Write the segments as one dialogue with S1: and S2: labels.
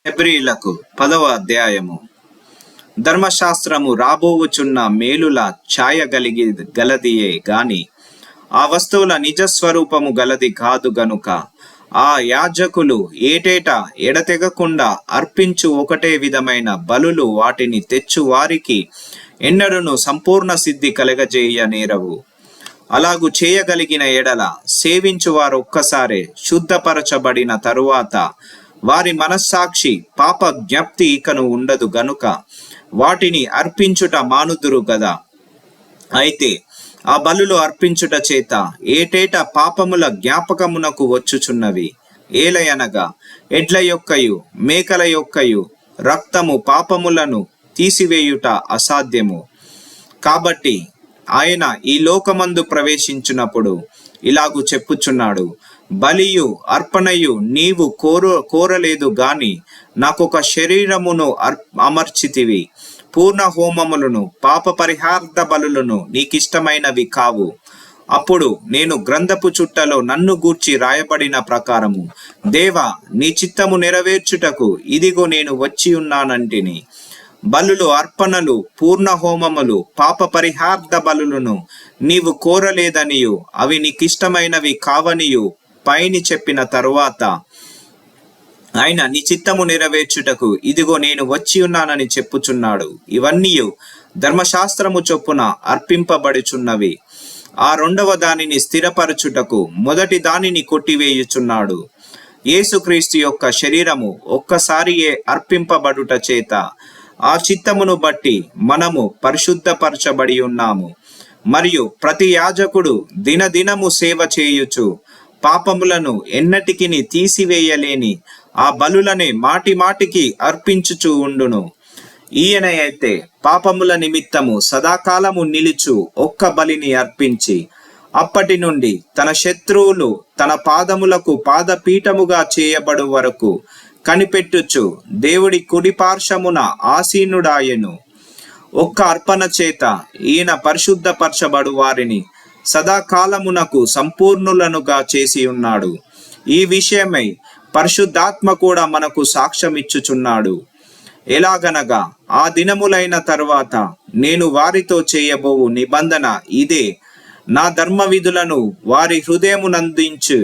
S1: హెబ్రీయులకు 10వ అధ్యాయము. ధర్మశాస్త్రము రాబోవుచున్న మేలుల ఛాయ గలదియే గాని ఆ వస్తువుల నిజస్వరూపము గలది కాదు గనుక ఆ యాజకులు ఏటేటా ఎడతెగకుండా అర్పించు ఒకటే విధమైన బలులు వాటిని తెచ్చు వారికి ఎన్నడూను సంపూర్ణ సిద్ధి కలగజేయ నేరవు. అలాగు చేయగలిగిన ఎడల సేవించు వారు ఒక్కసారే శుద్ధపరచబడిన తరువాత వారి మనస్సాక్షి పాప జ్ఞప్తి ఇకను ఉండదు గనుక వాటిని అర్పించుట మానుదురు గదా. అయితే ఆ బలులు అర్పించుట చేత ఏటేటా పాపముల జ్ఞాపకమునకు వచ్చుచున్నవి. ఏలయనగా ఎడ్ల యొక్కయు మేకల యొక్కయు రక్తము పాపములను తీసివేయుట అసాధ్యము. కాబట్టి ఆయన ఈ లోకమందు ప్రవేశించినప్పుడు ఇలాగు చెప్పుచున్నాడు, బలియు అర్పణయు నీవు కోరలేదు గాని నాకొక శరీరమును అమర్చితివి. పూర్ణ హోమములను పాప పరిహార్థ బలులను నీకిష్టమైనవి కావు. అప్పుడు నేను గ్రంథపు చుట్టలో నన్ను గూర్చి రాయబడిన ప్రకారము, దేవా నీ చిత్తము నెరవేర్చుటకు ఇదిగో నేను వచ్చి ఉన్నానంటిని. బలులు అర్పణలు పూర్ణ హోమములు పాప పరిహార్థ బలులను నీవు కోరలేదనియు అవి నీకిష్టమైనవి కావనియు పైని చెప్పిన తరువాత ఆయన నీ చిత్తము నెరవేర్చుటకు ఇదిగో నేను వచ్చి ఉన్నానని చెప్పుచున్నాడు. ఇవన్నీ ధర్మశాస్త్రము చొప్పున అర్పింపబడుచున్నవి. ఆ రెండవ దానిని స్థిరపరచుటకు మొదటి దానిని కొట్టివేయుచున్నాడు. యేసుక్రీస్తు యొక్క శరీరము ఒక్కసారియే అర్పింపబడుట చేత ఆ చిత్తమును బట్టి మనము పరిశుద్ధపరచబడి ఉన్నాము. మరియు ప్రతి యాజకుడు దినదినము సేవ చేయుచు పాపములను ఎన్నటికిని తీసివేయలేని ఆ బలులనే మాటి మాటికి అర్పించుచు ఉండును. ఈయన అయితే పాపముల నిమిత్తము సదాకాలము నిలుచు ఒక్క బలిని అర్పించి అప్పటి నుండి తన శత్రువులు తన పాదములకు పాదపీఠముగా చేయబడు వరకు కనిపెట్టుచు దేవుడి కుడిపార్శ్వమున ఆసీనుడాయెను. ఒక్క అర్పణ చేత ఈయన పరిశుద్ధపరచబడు వారిని సదాకాలమునకు సంపూర్ణులనుగా చేసి ఉన్నాడు. ఈ విషయమై పరిశుద్ధాత్మ కూడా మనకు సాక్ష్యమిచ్చుచున్నాడు. ఎలాగనగా ఆ దినములైన తరువాత నేను వారితో చేయబోవు నిబంధన ఇదే, నా ధర్మ విధులను వారి హృదయమునందించి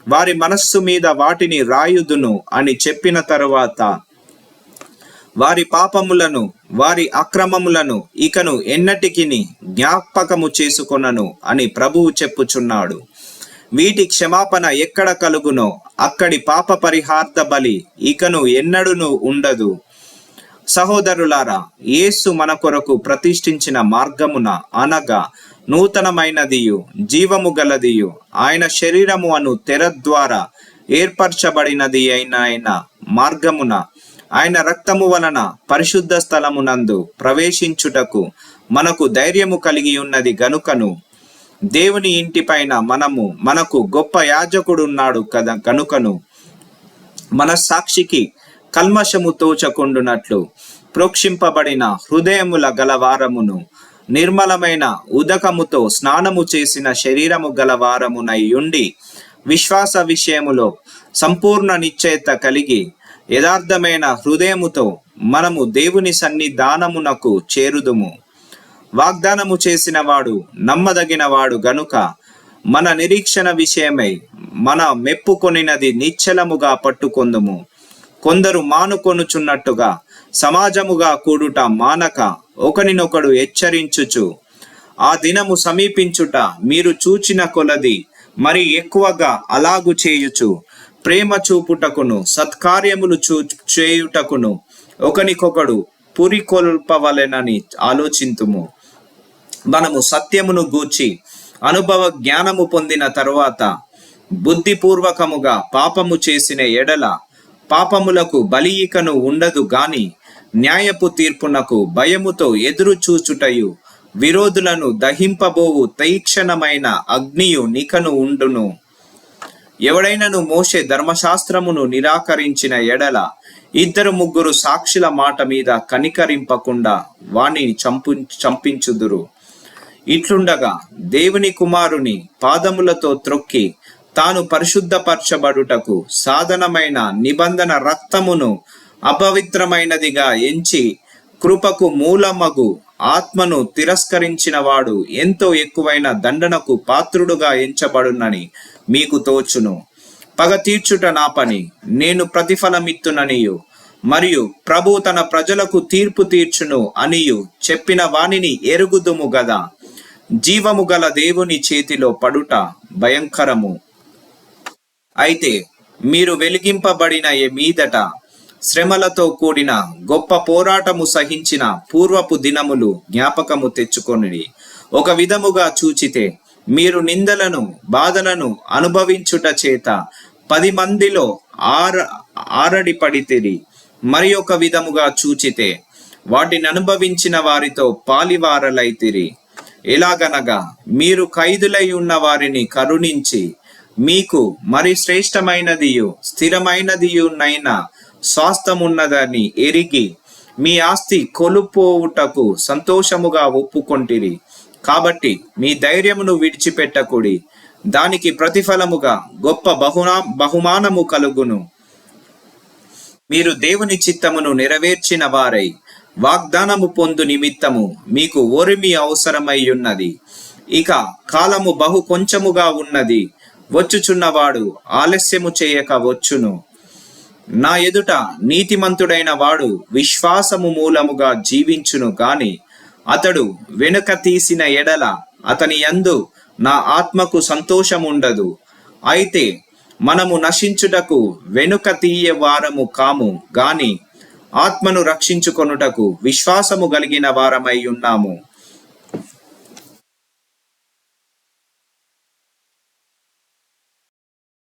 S1: వారి మనస్సు మీద వాటిని రాయుదును అని చెప్పిన తరువాత వారి పాపములను వారి అక్రమములను ఇకను ఎన్నటికిని జ్ఞాపకము చేసుకొనను అని ప్రభువు చెప్పుచున్నాడు. వీటి క్షమాపణ ఎక్కడ కలుగునో అక్కడి పాప పరిహార్థ బలి ఇకను ఎన్నడూను ఉండదు. సహోదరులారా, యేసు మన కొరకు ప్రతిష్ఠించిన మార్గమున అనగా నూతనమైనదియు జీవము గలదియు ఆయన శరీరము అను తెర ద్వారా ఏర్పరచబడినది అయిన మార్గమున ఆయన రక్తము వలన పరిశుద్ధ స్థలమునందు ప్రవేశించుటకు మనకు ధైర్యము కలిగి ఉన్నది గనుకను దేవుని ఇంటిపైన మనకు గొప్ప యాజకుడున్నాడు కదా గనుకను మన సాక్షికి కల్మషము తోచకుండునట్లు ప్రోక్షింపబడిన హృదయముల గలవారమును నిర్మలమైన ఉదకముతో స్నానము చేసిన శరీరము గలవారమునై ఉండి విశ్వాస విషయములో సంపూర్ణ నిశ్చయత కలిగి యథార్థమైన హృదయముతో మనము దేవుని సన్నిధానమునకు చేరుదుము. వాగ్దానము చేసిన వాడు నమ్మదగిన వాడు గనుక మన నిరీక్షణ విషయమై మన మెప్పుకొనినది నిశ్చలముగా పట్టుకొందుము. కొందరు మానుకొనుచున్నట్టుగా సమాజముగా కూడుట మానక ఒకనినొకడు హెచ్చరించుచు ఆ దినము సమీపించుట మీరు చూచిన కొలది మరి ఎక్కువగా అలాగు చేయుచు ప్రేమ చూపుటకును సత్కార్యములు చేయుటకును ఒకనికొకడు పురికొల్పవలెనని ఆలోచింతుము. మనము సత్యమును గూర్చి అనుభవ జ్ఞానము పొందిన తరువాత బుద్ధిపూర్వకముగా పాపము చేసిన ఎడల పాపములకు బలి ఇకను ఉండదు గాని న్యాయపు తీర్పునకు భయముతో ఎదురు చూచుటయు విరోధులను దహింపబోవు తీక్షణమైన అగ్నియు నికను ఉండును. ఎవడైనను మోషే ధర్మశాస్త్రమును నిరాకరించిన ఎడల 2-3 సాక్షుల మాట మీద కనికరింపకుండా వాణిని చంపించుదురు. ఇట్లుండగా దేవుని కుమారుని పాదములతో త్రొక్కి తాను పరిశుద్ధపరచబడుటకు సాధనమైన నిబంధన రక్తమును అపవిత్రమైనదిగా ఎంచి కృపకు మూలమగు ఆత్మను తిరస్కరించిన వాడు ఎంతో ఎక్కువైన దండనకు పాత్రుడుగా ఎంచబడునని మీకు తోచును. పగ తీర్చుట నా పని, నేను ప్రతిఫలమిత్తుననియు, మరియు ప్రభు తన ప్రజలకు తీర్పు తీర్చును అనియు చెప్పిన వానిని ఎరుగుదుము గదా. జీవము గల దేవుని చేతిలో పడుట భయంకరము. అయితే మీరు వెలిగింపబడిన మీదట శ్రమలతో కూడిన గొప్ప పోరాటము సహించిన పూర్వపు దినములు జ్ఞాపకము తెచ్చుకొనిడి. ఒక విధముగా చూచితే మీరు నిందలను బాధలను అనుభవించుట చేత 10 మందిలో ఆరడిపడితిరి. మరి ఒక విధముగా చూచితే వాటిని అనుభవించిన వారితో పాలివారలైతిరి. ఎలాగనగా మీరు ఖైదులై ఉన్న వారిని కరుణించి మీకు మరి శ్రేష్టమైనదియు స్థిరమైనదియునైన స్వాస్థమున్నదని ఎరిగి మీ ఆస్తి కొలుపోవుటకు సంతోషముగా ఒప్పుకొంటిరి. కాబట్టి మీ ధైర్యమును విడిచిపెట్టకుడి, దానికి ప్రతిఫలముగా గొప్ప బహుమానము కలుగును. మీరు దేవుని చిత్తమును నెరవేర్చిన వారై వాగ్దానము పొందు నిమిత్తము మీకు ఓరిమి అవసరమై ఉన్నది. ఇక కాలము బహు కొంచెముగా ఉన్నది, వచ్చుచున్నవాడు ఆలస్యము చేయక వచ్చును. నా ఎదుట నీతిమంతుడైన వాడు విశ్వాసము మూలముగా జీవించును గాని అతడు వెనుక తీసిన ఎడల అతని యందు నా ఆత్మకు సంతోషముండదు. అయితే మనము నశించుటకు వెనుక తీయ వారము కాము గాని ఆత్మను రక్షించుకొనుటకు విశ్వాసము కలిగిన వారమై ఉన్నాము.